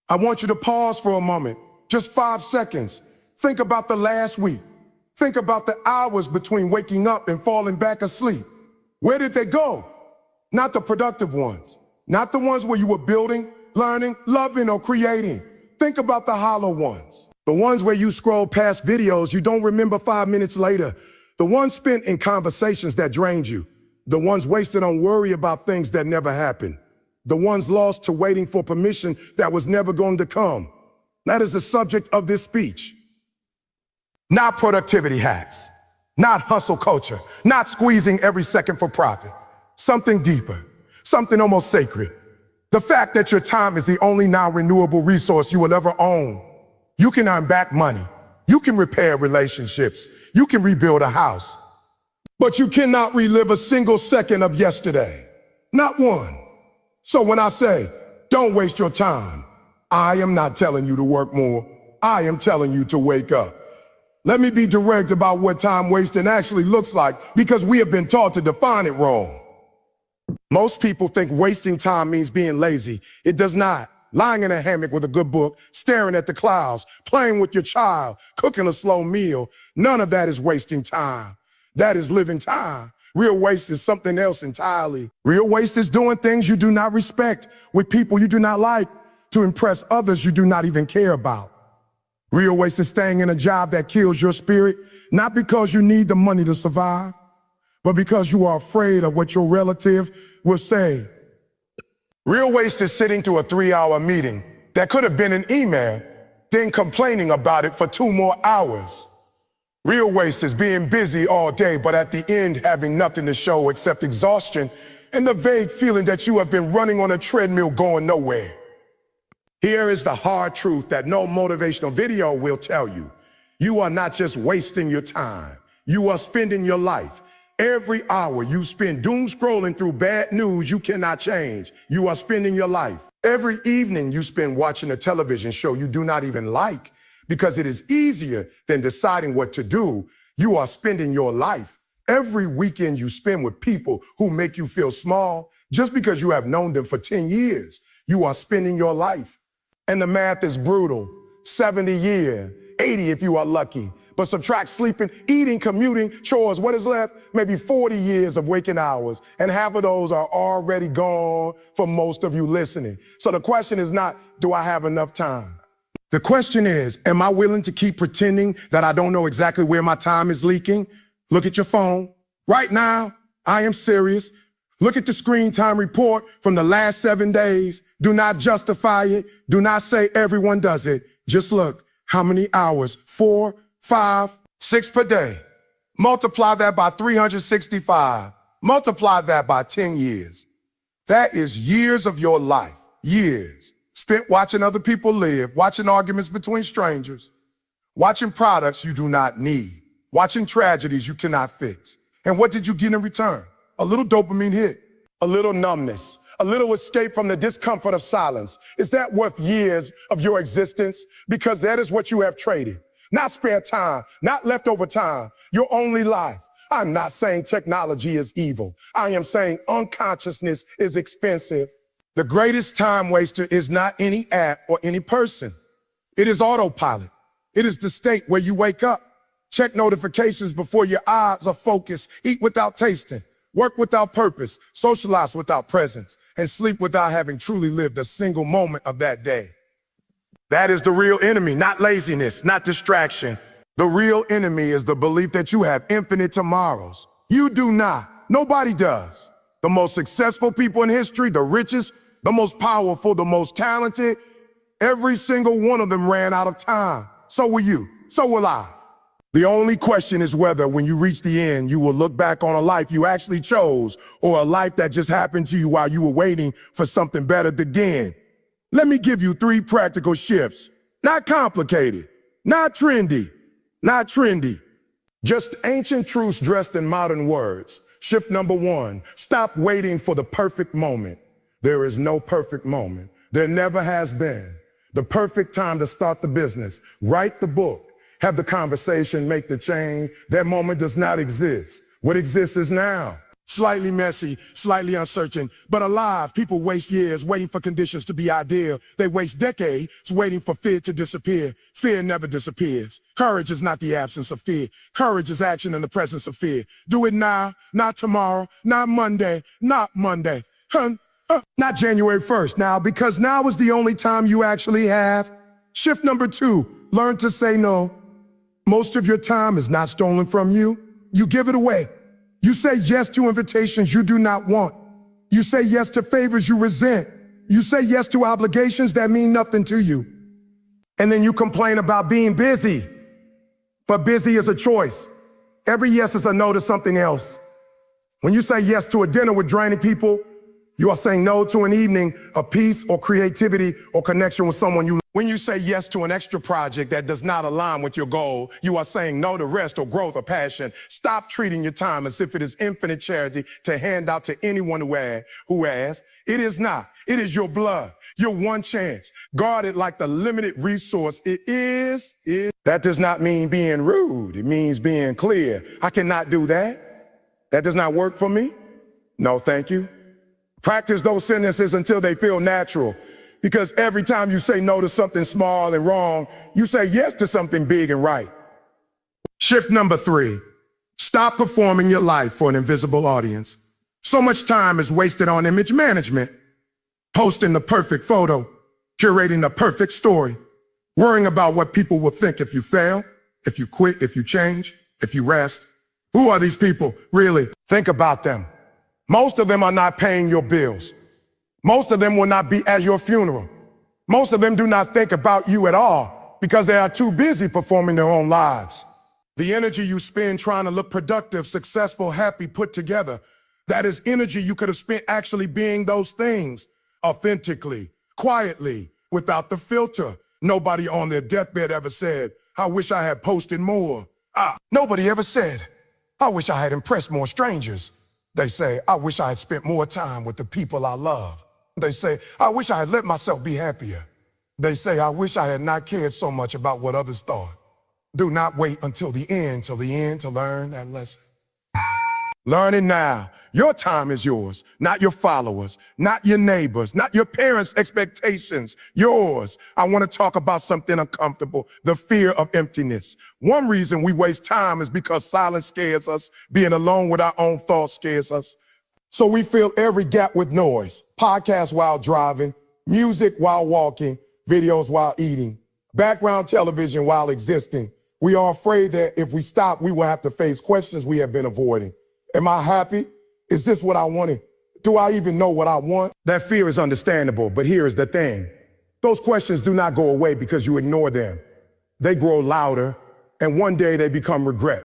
I want you to pause for a moment, just 5 seconds. Think about the last week. Think about the hours between waking up and falling back asleep. Where did they go? Not the productive ones, not the ones where you were building, learning, loving, or creating. Think about the hollow ones. The ones where you scroll past videos you don't remember 5 minutes later. The ones spent in conversations that drained you. The ones wasted on worry about things that never happened. The ones lost to waiting for permission that was never going to come. That is the subject of this speech. Not productivity hacks, not hustle culture, not squeezing every second for profit. Something deeper, something almost sacred. The fact that your time is the only non-renewable resource you will ever own. You can earn back money. You can repair relationships. You can rebuild a house. But you cannot relive a single second of yesterday. Not one. So when I say, don't waste your time, I am not telling you to work more. I am telling you to wake up. Let me be direct about what time wasting actually looks like, because we have been taught to define it wrong. Most people think wasting time means being lazy. It does not. Lying in a hammock with a good book, staring at the clouds, playing with your child, cooking a slow meal, none of that is wasting time. That is living time. Real waste is something else entirely. Real waste is doing things you do not respect with people you do not like to impress others you do not even care about. Real waste is staying in a job that kills your spirit, not because you need the money to survive, but because you are afraid of what your relative will say. Real waste is sitting through a 3-hour meeting that could have been an email, then complaining about it for 2 more hours. Real waste is being busy all day, but at the end having nothing to show except exhaustion and the vague feeling that you have been running on a treadmill going nowhere. Here is the hard truth that no motivational video will tell you. You are not just wasting your time. You are spending your life. Every hour you spend doom scrolling through bad news you cannot change. You are spending your life. Every evening you spend watching a television show you do not even like because it is easier than deciding what to do. You are spending your life. Every weekend you spend with people who make you feel small just because you have known them for 10 years. You are spending your life. And the math is brutal. 70 years, 80 if you are lucky. But subtract sleeping, eating, commuting, chores, what is left? Maybe 40 years of waking hours. And half of those are already gone for most of you listening. So the question is not, do I have enough time? The question is, am I willing to keep pretending that I don't know exactly where my time is leaking? Look at your phone. Right now, I am serious. Look at the screen time report from the last 7 days. Do not justify it. Do not say everyone does it. Just look. How many hours? 4, 5, 6 per day. Multiply that by 365. Multiply that by 10 years. That is years of your life. Years. Spent watching other people live, watching arguments between strangers, watching products you do not need, watching tragedies you cannot fix. And what did you get in return? A little dopamine hit, a little numbness, a little escape from the discomfort of silence. Is that worth years of your existence? Because that is what you have traded. Not spare time, not leftover time, your only life. I'm not saying technology is evil. I am saying unconsciousness is expensive. The greatest time waster is not any app or any person. It is autopilot. It is the state where you wake up, check notifications before your eyes are focused, eat without tasting, work without purpose, socialize without presence, and sleep without having truly lived a single moment of that day. That is the real enemy, not laziness, not distraction. The real enemy is the belief that you have infinite tomorrows. You do not. Nobody does. The most successful people in history, the richest, the most powerful, the most talented, every single one of them ran out of time. So will you. So will I. The only question is whether when you reach the end, you will look back on a life you actually chose or a life that just happened to you while you were waiting for something better to begin. Let me give you 3 practical shifts. Not complicated, not trendy, not trendy. Just ancient truths dressed in modern words. Shift number 1, stop waiting for the perfect moment. There is no perfect moment. There never has been. The perfect time to start the business, write the book, have the conversation, make the change. That moment does not exist. What exists is now. Slightly messy, slightly uncertain, but alive. People waste years waiting for conditions to be ideal. They waste decades waiting for fear to disappear. Fear never disappears. Courage is not the absence of fear. Courage is action in the presence of fear. Do it now, not tomorrow, not Monday, not Monday. Not January 1st now, because now is the only time you actually have. Shift number 2, learn to say no. Most of your time is not stolen from you. You give it away. You say yes to invitations you do not want. You say yes to favors you resent. You say yes to obligations that mean nothing to you. And then you complain about being busy. But busy is a choice. Every yes is a no to something else. When you say yes to a dinner with draining people, you are saying no to an evening of peace or creativity or connection with someone you love. When you say yes to an extra project that does not align with your goal, you are saying no to rest or growth or passion. Stop treating your time as if it is infinite charity to hand out to anyone who asks. It is not. It is your blood, your one chance. Guard it like the limited resource it is. That does not mean being rude. It means being clear. I cannot do that. That does not work for me. No, thank you. Practice those sentences until they feel natural. Because every time you say no to something small and wrong, you say yes to something big and right. Shift number 3, stop performing your life for an invisible audience. So much time is wasted on image management, posting the perfect photo, curating the perfect story, worrying about what people will think if you fail, if you quit, if you change, if you rest. Who are these people, really? Think about them. Most of them are not paying your bills. Most of them will not be at your funeral. Most of them do not think about you at all because they are too busy performing their own lives. The energy you spend trying to look productive, successful, happy, put together, that is energy you could have spent actually being those things, authentically, quietly, without the filter. Nobody on their deathbed ever said, I wish I had posted more. Nobody ever said, I wish I had impressed more strangers. They say, I wish I had spent more time with the people I love. They say, I wish I had let myself be happier. They say, I wish I had not cared so much about what others thought. Do not wait until the end to learn that lesson. Learn it now. Your time is yours, not your followers, not your neighbors, not your parents' expectations, yours. I want to talk about something uncomfortable, the fear of emptiness. One reason we waste time is because silence scares us. Being alone with our own thoughts scares us. So we fill every gap with noise, podcasts while driving, music while walking, videos while eating, background television while existing. We are afraid that if we stop, we will have to face questions we have been avoiding. Am I happy? Is this what I wanted? Do I even know what I want? That fear is understandable, but here is the thing. Those questions do not go away because you ignore them. They grow louder, and one day they become regret.